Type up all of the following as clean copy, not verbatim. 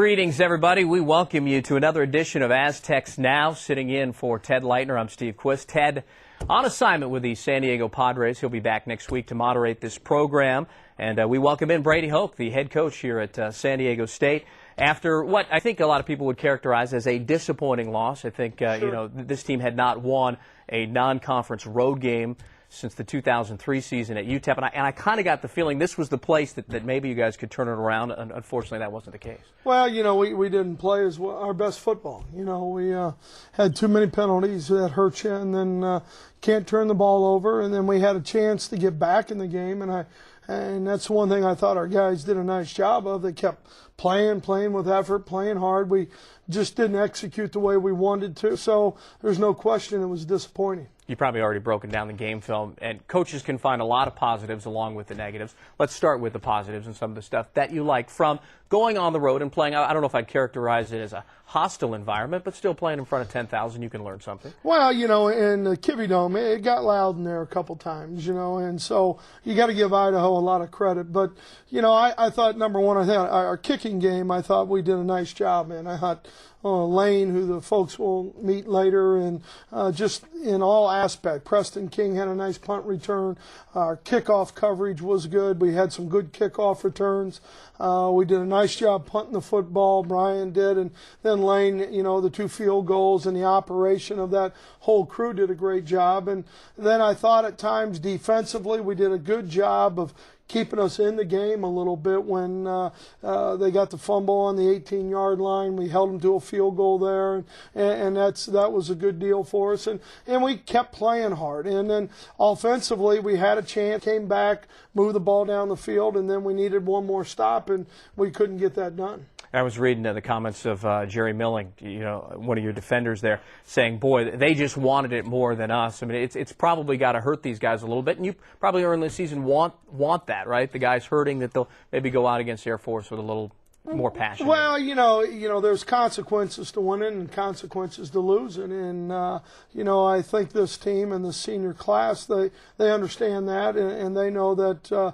Greetings, everybody. We welcome you to another edition of Aztecs Now. Sitting in for Ted Leitner, I'm Steve Quist. Ted on assignment with the San Diego Padres. He'll be back next week to moderate this program. And we welcome in Brady Hoke, the head coach here at San Diego State. After what I think a lot of people would characterize as a disappointing loss, I think this team had not won a non-conference road game since the 2003 season at UTEP, and I kind of got the feeling this was the place that maybe you guys could turn it around. And unfortunately, that wasn't the case. Well, we didn't play as well, our best football. We had too many penalties that hurt you, and then can't turn the ball over. And then we had a chance to get back in the game, and that's one thing I thought our guys did a nice job of. They kept playing with effort, playing hard. We just didn't execute the way we wanted to. So there's no question it was disappointing. You've probably already broken down the game film, and coaches can find a lot of positives along with the negatives. Let's start with the positives and some of the stuff that you like from going on the road and playing. I don't know if I'd characterize it as a hostile environment, but still playing in front of 10,000, you can learn something. Well, in the Kibbe Dome, it got loud in there a couple times, and so you got to give Idaho a lot of credit. But, I thought, number one, I thought our kicking game, I thought we did a nice job in. I thought Lane, who the folks will meet later, and just in all aspects. Preston King had a nice punt return. Our kickoff coverage was good. We had some good kickoff returns. We did a nice job punting the football. Brian did, and then Lane, the 2 field goals and the operation of that whole crew did a great job. And then I thought at times defensively we did a good job of keeping us in the game a little bit when they got the fumble on the 18-yard line. We held them to a field goal there, and that was a good deal for us. And we kept playing hard. And then offensively, we had a chance, came back, moved the ball down the field, and then we needed one more stop, and we couldn't get that done. I was reading the comments of Jerry Milling, one of your defenders there, saying, boy, they just wanted it more than us. I mean, it's probably got to hurt these guys a little bit, and you probably early in the season want that, right? The guys hurting, that they'll maybe go out against Air Force with a little more passion. Well, there's consequences to winning and consequences to losing, and I think this team and the senior class, they understand that, and they know that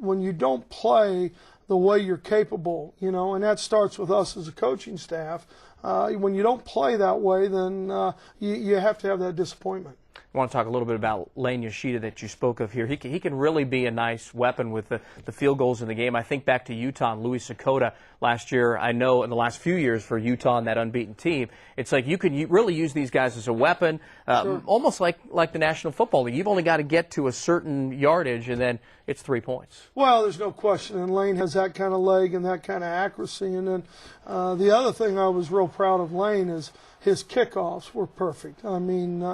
when you don't play the way you're capable, and that starts with us as a coaching staff. When you don't play that way, then you have to have that disappointment. I want to talk a little bit about Lane Yoshida that you spoke of here. He can really be a nice weapon with the field goals in the game. I think back to Utah and Louis Sakota last year. I know in the last few years for Utah and that unbeaten team, it's like you can really use these guys as a weapon, sure. Almost like the National Football League. You've only got to get to a certain yardage, and then it's 3 points. Well, there's no question, and Lane has that kind of leg and that kind of accuracy. And then the other thing I was real proud of Lane is his kickoffs were perfect. I mean,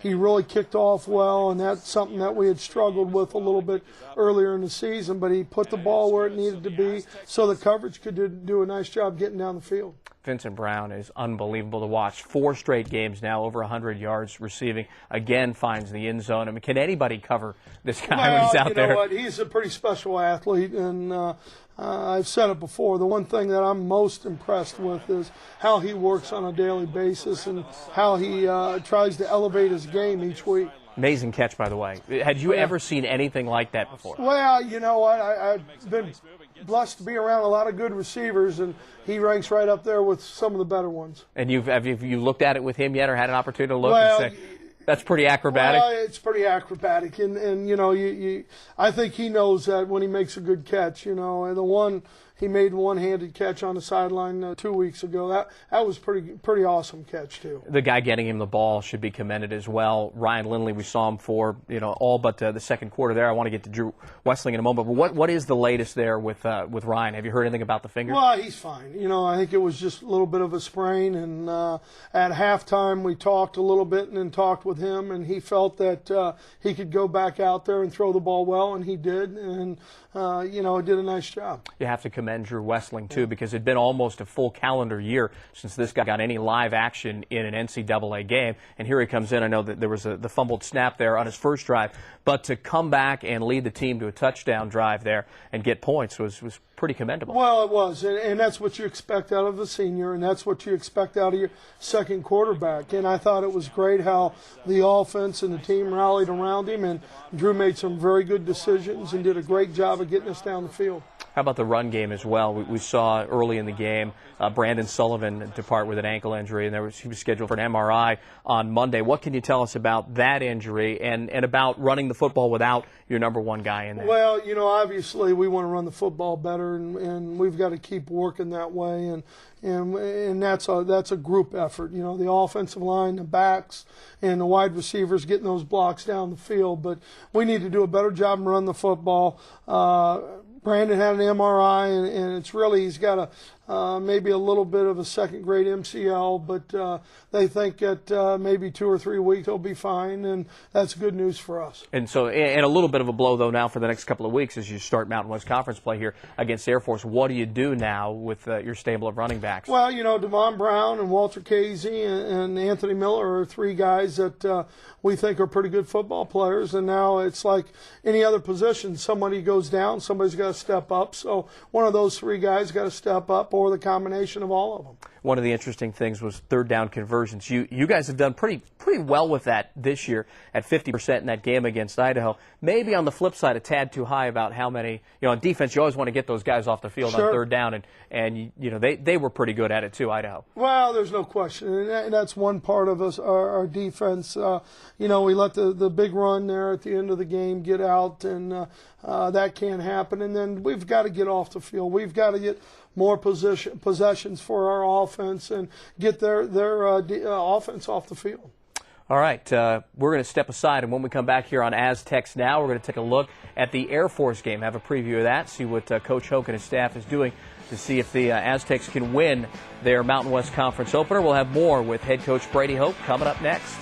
he really kicked off well, and that's something that we had struggled with a little bit earlier in the season, but he put the ball where it needed to be so the coverage could do a nice job getting down the field. Vincent Brown is unbelievable to watch. 4 straight games now, over 100 yards receiving. Again, finds the end zone. I mean, can anybody cover this guy when he's out there? You know what? He's a pretty special athlete, and I've said it before. The one thing that I'm most impressed with is how he works on a daily basis and how he tries to elevate his game each week. Amazing catch, by the way. Had you ever seen anything like that before? Well, you know what? I've been blessed to be around a lot of good receivers, and he ranks right up there with some of the better ones. And have you looked at it with him yet, or had an opportunity to look and say, that's pretty acrobatic? Well, it's pretty acrobatic, and I think he knows that when he makes a good catch, and he made one-handed catch on the sideline 2 weeks ago. That was pretty awesome catch too. The guy getting him the ball should be commended as well. Ryan Lindley, we saw him for all but the second quarter there. I want to get to Drew Wessling in a moment, but what is the latest there with Ryan? Have you heard anything about the finger? Well, he's fine. I think it was just a little bit of a sprain, and at halftime we talked a little bit and then talked with him, and he felt that he could go back out there and throw the ball well, and he did, and did a nice job. You have to commend Drew Wessling, too, because it'd been almost a full calendar year since this guy got any live action in an NCAA game, and here he comes in. I know that there was the fumbled snap there on his first drive, but to come back and lead the team to a touchdown drive there and get points was pretty commendable. Well, it was, and that's what you expect out of a senior, and that's what you expect out of your second quarterback. And I thought it was great how the offense and the team rallied around him, and Drew made some very good decisions and did a great job of getting us down the field. How about the run game as well? We saw early in the game Brandon Sullivan depart with an ankle injury, and he was scheduled for an MRI on Monday. What can you tell us about that injury and about running the football without your number one guy in there? Well, obviously we want to run the football better, and we've got to keep working that way, and that's a group effort. The offensive line, the backs, and the wide receivers getting those blocks down the field. But we need to do a better job and run the football. Brandon had an MRI, and it's really, he's got maybe a little bit of a second-grade MCL, but they think that maybe 2 or 3 weeks he'll be fine, and that's good news for us. And so, and a little bit of a blow, though, now for the next couple of weeks as you start Mountain West Conference play here against Air Force. What do you do now with your stable of running backs? Well, Devon Brown and Walter Casey and Anthony Miller are 3 guys that we think are pretty good football players, and now it's like any other position. Somebody goes down, somebody's got to step up. So one of those 3 guys got to step up, or the combination of all of them. One of the interesting things was third down conversions. You guys have done pretty well with that this year at 50% in that game against Idaho. Maybe on the flip side, a tad too high about how many. On defense, you always want to get those guys off the field on third down, and they were pretty good at it too, Idaho. Well, there's no question, and that's one part of our defense. We let the big run there at the end of the game get out, and that can't happen. And then we've got to get off the field. We've got to get more possessions for our offense and get their offense off the field. All right, we're going to step aside, and when we come back here on Aztecs Now, we're going to take a look at the Air Force game, have a preview of that, see what Coach Hoke and his staff is doing to see if the Aztecs can win their Mountain West Conference opener. We'll have more with head coach Brady Hoke coming up next.